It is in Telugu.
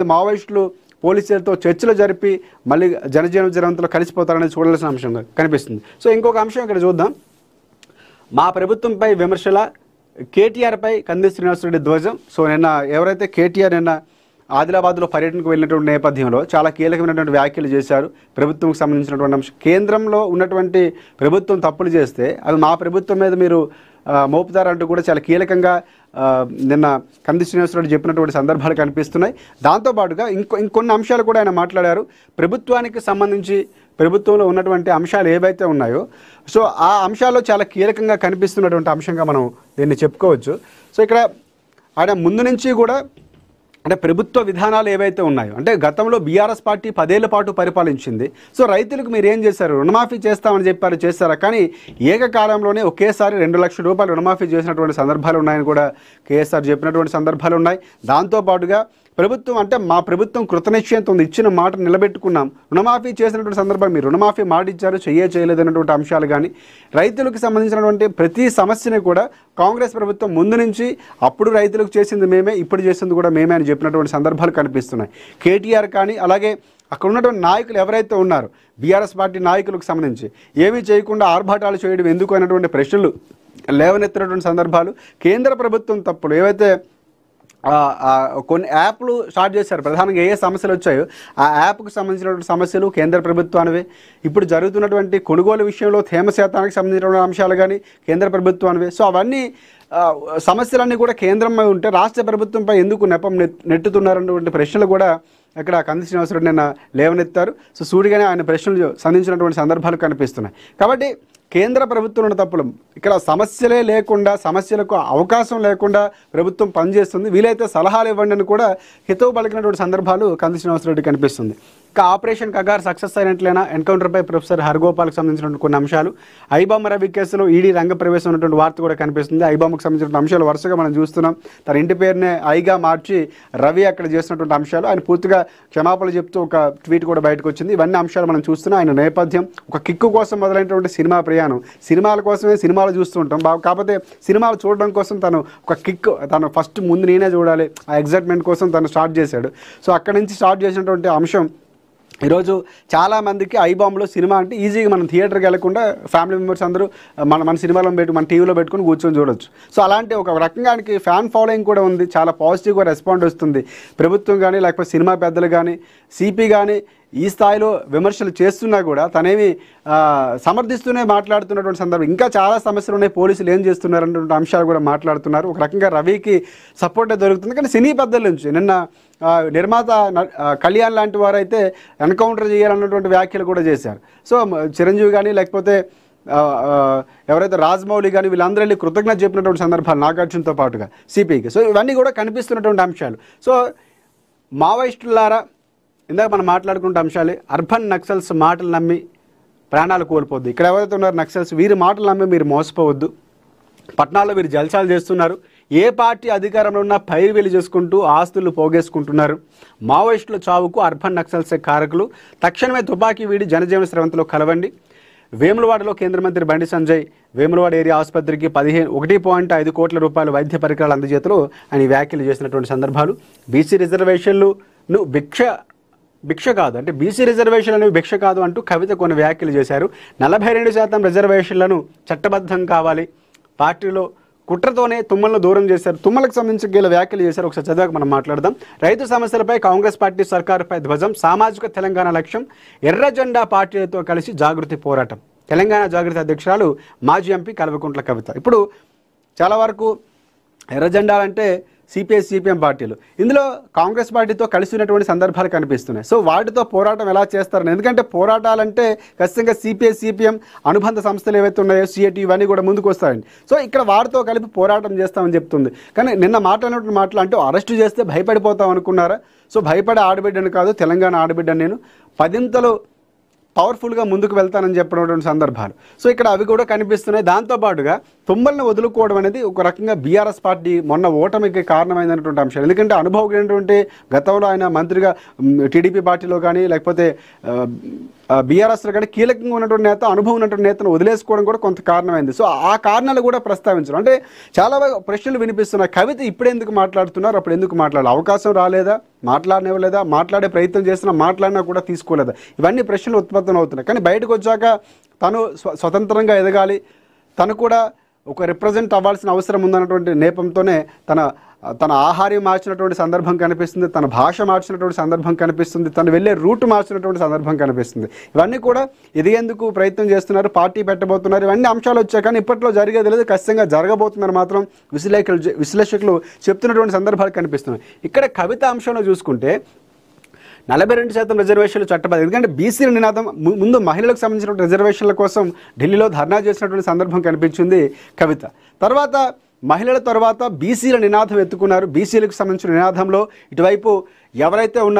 మావోయిస్టులు పోలీసులతో చర్చలు జరిపి మళ్ళీ జనజీవనంతో కలిసిపోతారనేది చూడాల్సిన అంశంగా కనిపిస్తుంది. సో ఇంకొక అంశం ఇక్కడ చూద్దాం. మా ప్రభుత్వంపై విమర్శల కేటీఆర్పై కంది శ్రీనివాసరెడ్డి ధ్వజం. సో నిన్న ఎవరైతే కేటీఆర్ నిన్న ఆదిలాబాద్లో పర్యటనకు వెళ్ళినటువంటి నేపథ్యంలో చాలా కీలకమైనటువంటి వ్యాఖ్యలు చేశారు. ప్రభుత్వంకి సంబంధించినటువంటి అంశం, కేంద్రంలో ఉన్నటువంటి ప్రభుత్వం తప్పులు చేస్తే అది మా ప్రభుత్వం మీద మీరు మోపుతారంటూ కూడా చాలా కీలకంగా నిన్న కంది శ్రీనివాసరెడ్డి చెప్పినటువంటి సందర్భాలు కనిపిస్తున్నాయి. దాంతోపాటుగా ఇంకొన్ని అంశాలు కూడా ఆయన మాట్లాడారు. ప్రభుత్వానికి సంబంధించి ప్రభుత్వంలో ఉన్నటువంటి అంశాలు ఏవైతే ఉన్నాయో సో ఆ అంశాల్లో చాలా కీలకంగా కనిపిస్తున్నటువంటి అంశంగా మనం దీన్ని చెప్పుకోవచ్చు. సో ఇక్కడ ఆయన ముందు నుంచి కూడా అంటే ప్రభుత్వ విధానాలు ఏవైతే ఉన్నాయో, అంటే గతంలో బీఆర్ఎస్ పార్టీ 10 ఏళ్ల పాటు పరిపాలించింది. సో రైతులకు మీరు ఏం చేశారు, రుణమాఫీ చేస్తామని చెప్పారు, చేస్తారా? కానీ ఏకకాలంలోనే ఒకేసారి 2 లక్షల రూపాయలు రుణమాఫీ చేసినటువంటి సందర్భాలు ఉన్నాయని కూడా కేఎస్ఆర్ చెప్పినటువంటి సందర్భాలు ఉన్నాయి. దాంతోపాటుగా ప్రభుత్వం అంటే మా ప్రభుత్వం కృతనిశ్చయంతో ఉంది, ఇచ్చిన మాట నిలబెట్టుకున్నాం, రుణమాఫీ చేసినటువంటి సందర్భం మీరు రుణమాఫీ మాట ఇచ్చారు, చేయలేదన్నటువంటి అంశాలు కానీ రైతులకు సంబంధించినటువంటి ప్రతి సమస్యని కూడా కాంగ్రెస్ ప్రభుత్వం ముందు నుంచి అప్పుడు రైతులకు చేసింది మేమే, ఇప్పుడు చేసింది కూడా మేమే అని చెప్పినటువంటి సందర్భాలు కనిపిస్తున్నాయి. కేటీఆర్ కానీ అలాగే అక్కడ ఉన్నటువంటి నాయకులు ఎవరైతే ఉన్నారో బీఆర్ఎస్ పార్టీ నాయకులకు సంబంధించి ఏమీ చేయకుండా ఆర్భాటాలు చేయడం ఎందుకు అనేటువంటి ప్రశ్నలు లేవనెత్తినటువంటి సందర్భాలు, కేంద్ర ప్రభుత్వం తప్పులు ఏవైతే కొన్ని యాప్లు స్టార్ట్ చేశారు, ప్రధానంగా ఏ సమస్యలు వచ్చాయో ఆ యాప్కు సంబంధించినటువంటి సమస్యలు కేంద్ర ప్రభుత్వానివే. ఇప్పుడు జరుగుతున్నటువంటి కొనుగోలు విషయంలో తేమ శాతానికి సంబంధించినటువంటి అంశాలు కానీ కేంద్ర ప్రభుత్వానివే. సో అవన్నీ సమస్యలన్నీ కూడా కేంద్రంపై ఉంటే రాష్ట్ర ప్రభుత్వంపై ఎందుకు నెపం నెట్టుతున్నారన్నటువంటి ప్రశ్నలు కూడా అక్కడ కంది శ్రీనివాసరెడ్డి నిన్న లేవనెత్తారు. సో సూటిగానే ఆయన ప్రశ్నలు సంధించినటువంటి సందర్భాలు కనిపిస్తున్నాయి. కాబట్టి కేంద్ర ప్రభుత్వం ఉన్న తప్పులు ఇక్కడ సమస్యలే లేకుండా, సమస్యలకు అవకాశం లేకుండా ప్రభుత్వం పనిచేస్తుంది, వీలైతే సలహాలు ఇవ్వండి అని కూడా హితవు పలికినటువంటి సందర్భాలు కంది శ్రీనివాసరెడ్డి కనిపిస్తుంది. ఇంకా ఆపరేషన్ కగార్ సక్సెస్ అయినట్లయినా ఎన్కౌంటర్పై ప్రొఫెసర్ హరగోపాల్కి సంబంధించినటువంటి కొన్ని అంశాలు, ఐబామ్ రవి కేసులో ఈడీ రంగప్రవేశం ఉన్నటువంటి వార్త కూడా కనిపిస్తుంది. ఐబామ్కి సంబంధించిన అంశాలు వరుసగా మనం చూస్తున్నాం. తన ఇంటి పేరునే ఐగా మార్చి రవి అక్కడ చేసినటువంటి అంశాలు, ఆయన పూర్తిగా క్షమాపణలు చెప్తూ ఒక ట్వీట్ కూడా బయటకు వచ్చింది. ఇవన్నీ అంశాలు మనం చూస్తున్నాం. ఆయన నేపథ్యం ఒక కిక్కు కోసం మొదలైనటువంటి సినిమా ప్రయాణం, సినిమాల కోసమే సినిమాలు చూస్తూ ఉంటాం, కాకపోతే సినిమాలు చూడడం కోసం తను ఒక కిక్, తను ఫస్ట్ ముందు నేనే చూడాలి ఆ ఎగ్జైట్మెంట్ కోసం తను స్టార్ట్ చేశాడు. సో అక్కడి నుంచి స్టార్ట్ చేసినటువంటి అంశం ఈరోజు చాలామందికి ఐబామ్లో సినిమా అంటే ఈజీగా మనం థియేటర్కి వెళ్లకుండా ఫ్యామిలీ మెంబర్స్ అందరూ మన సినిమాలో మన టీవీలో పెట్టుకుని కూర్చొని చూడొచ్చు. సో అలాంటి ఒక రకంగా ఫ్యాన్ ఫాలోయింగ్ కూడా ఉంది, చాలా పాజిటివ్గా రెస్పాండ్ వస్తుంది. ప్రభుత్వం కానీ లేకపోతే సినిమా పెద్దలు కానీ సిపి కానీ ఈ స్థాయిలో విమర్శలు చేస్తున్నా కూడా తనేమి సమర్థిస్తూనే మాట్లాడుతున్నటువంటి సందర్భం. ఇంకా చాలా సమస్యలు ఉన్నాయి, పోలీసులు ఏం చేస్తున్నారన్నటువంటి అంశాలు కూడా మాట్లాడుతున్నారు. ఒక రకంగా రవికి సపోర్టే దొరుకుతుంది. కానీ సినీ పెద్దల నుంచి నిన్న నిర్మాత కళ్యాణ్ లాంటి వారు అయితే ఎన్కౌంటర్ చేయాలన్నటువంటి వ్యాఖ్యలు కూడా చేశారు. సో చిరంజీవి కానీ లేకపోతే ఎవరైతే రాజమౌళి కానీ వీళ్ళందరూ వెళ్ళి కృతజ్ఞత చెప్పినటువంటి సందర్భాలు నాగార్జునతో పాటుగా సిపికి. సో ఇవన్నీ కూడా కనిపిస్తున్నటువంటి అంశాలు. సో మావోయిస్టులారా, ఇందాక మనం మాట్లాడుకుంటే అంశాలే, అర్బన్ నక్సల్స్ మాటలు నమ్మి ప్రాణాలు కోల్పోద్దు. ఇక్కడ ఎవరైతే ఉన్నారు నక్సల్స్, వీరి మాటలు నమ్మి మీరు మోసపోవద్దు. పట్టణాల్లో వీరు జల్సాలు చేస్తున్నారు, ఏ పార్టీ అధికారంలో ఉన్నా పైరువేలు చేసుకుంటూ ఆస్తులు పోగేసుకుంటున్నారు. మావోయిస్టుల చావుకు అర్బన్ నక్సల్సే కారకులు. తక్షణమే తుపాకీ వీడి జనజీవన స్రవంతిలో కలవండి. వేములవాడలో కేంద్ర మంత్రి బండి సంజయ్ వేములవాడ ఏరియా ఆసుపత్రికి 1.5 కోట్ల రూపాయల వైద్య పరికరాలు అందజేతలో ఆయన వ్యాఖ్యలు చేసినటువంటి సందర్భాలు. బీసీ రిజర్వేషన్లు భిక్ష కాదు, అంటే బీసీ రిజర్వేషన్లు అనేవి భిక్ష కాదు అంటూ కవిత కొన్ని వ్యాఖ్యలు చేశారు. 42% రిజర్వేషన్లను చట్టబద్ధం కావాలి, పార్టీలో కుట్రతోనే తుమ్మలను దూరం చేశారు. తుమ్మలకు సంబంధించి గీల వ్యాఖ్యలు చేశారు. ఒకసారి చదివాక మనం మాట్లాడదాం. రైతు సమస్యలపై కాంగ్రెస్ పార్టీ సర్కారుపై ధ్వజం, సామాజిక తెలంగాణ లక్ష్యం, ఎర్ర జెండా పార్టీలతో కలిసి జాగృతి పోరాటం. తెలంగాణ జాగృతి అధ్యక్షురాలు మాజీ ఎంపీ కల్వకుంట్ల కవిత. ఇప్పుడు చాలా వరకు ఎర్ర జెండాలంటే సిపిఐ సిపిఎం పార్టీలు, ఇందులో కాంగ్రెస్ పార్టీతో కలిసి ఉన్నటువంటి సందర్భాలు కనిపిస్తున్నాయి. సో వాటితో పోరాటం ఎలా చేస్తారని, ఎందుకంటే పోరాటాలంటే ఖచ్చితంగా సిపిఐ సిపిఎం అనుబంధ సంస్థలు ఏవైతే ఉన్నాయో సిఐటి ఇవన్నీ కూడా ముందుకు వస్తాయండి. సో ఇక్కడ వారితో కలిపి పోరాటం చేస్తామని చెప్తుంది. కానీ నిన్న మాట్లాడినటువంటి మాటలు అంటే అరెస్టు చేస్తే భయపడిపోతాం అనుకున్నారా? సో భయపడే ఆడబిడ్డను కాదు, తెలంగాణ ఆడబిడ్డను నేను 10 పవర్ఫుల్గా ముందుకు వెళ్తానని చెప్పినటువంటి సందర్భాలు. సో ఇక్కడ అవి కూడా కనిపిస్తున్నాయి. దాంతోపాటుగా తుమ్మలను వదులుకోవడం అనేది ఒక రకంగా బీఆర్ఎస్ పార్టీ మొన్న ఓటమికి కారణమైనటువంటి అంశాలు. ఎందుకంటే అనుభవమైనటువంటి గతంలో ఆయన మంత్రిగా టీడీపీ పార్టీలో కానీ లేకపోతే బీఆర్ఎస్లో కానీ కీలకంగా ఉన్నటువంటి నేత, అనుభవం ఉన్నటువంటి నేతను వదిలేసుకోవడం కూడా కొంత కారణమైంది. సో ఆ కారణాలు కూడా ప్రస్తావించడం అంటే చాలా ప్రశ్నలు వినిపిస్తున్నాయి. కవిత ఇప్పుడు ఎందుకు మాట్లాడుతున్నారు, అప్పుడు ఎందుకు మాట్లాడాలి, అవకాశం రాలేదా? మాట్లాడనివ్వలేదా, మాట్లాడే ప్రయత్నం చేసినా మాట్లాడినా కూడా తీసుకోలేదా? ఇవన్నీ ప్రశ్నలు ఉత్పత్తి అవుతున్నాయి. కానీ బయటకు వచ్చాక తను స్వతంత్రంగా ఎదగాలి, తను కూడా ఒక రిప్రజెంట్ అవ్వాల్సిన అవసరం ఉందన్నటువంటి నేపంతోనే తన ఆహార్యం మార్చినటువంటి సందర్భం కనిపిస్తుంది, తన భాష మార్చినటువంటి సందర్భం కనిపిస్తుంది, తను వెళ్ళే రూట్ మార్చినటువంటి సందర్భం కనిపిస్తుంది. ఇవన్నీ కూడా ఎదిగేందుకు ప్రయత్నం చేస్తున్నారు, పార్టీ పెట్టబోతున్నారు. ఇవన్నీ అంశాలు వచ్చాయి. కానీ ఇప్పట్లో జరిగేది లేదు, ఖచ్చితంగా జరగబోతుందని మాత్రం విశ్లేషకులు చెప్తున్నటువంటి సందర్భాలు కనిపిస్తున్నాయి. ఇక్కడ కవిత అంశంలో చూసుకుంటే 42% రిజర్వేషన్లు చట్టబద్ధం. ఎందుకంటే బీసీల నినాదం ముందు మహిళలకు సంబంధించిన రిజర్వేషన్ల కోసం ఢిల్లీలో ధర్నా చేసినటువంటి సందర్భం కనిపించింది కవిత. తర్వాత మహిళల తర్వాత బీసీల నినాదం ఎత్తుకున్నారు. బీసీలకు సంబంధించిన నినాదంలో ఇటువైపు ఎవరైతే ఉన్నారో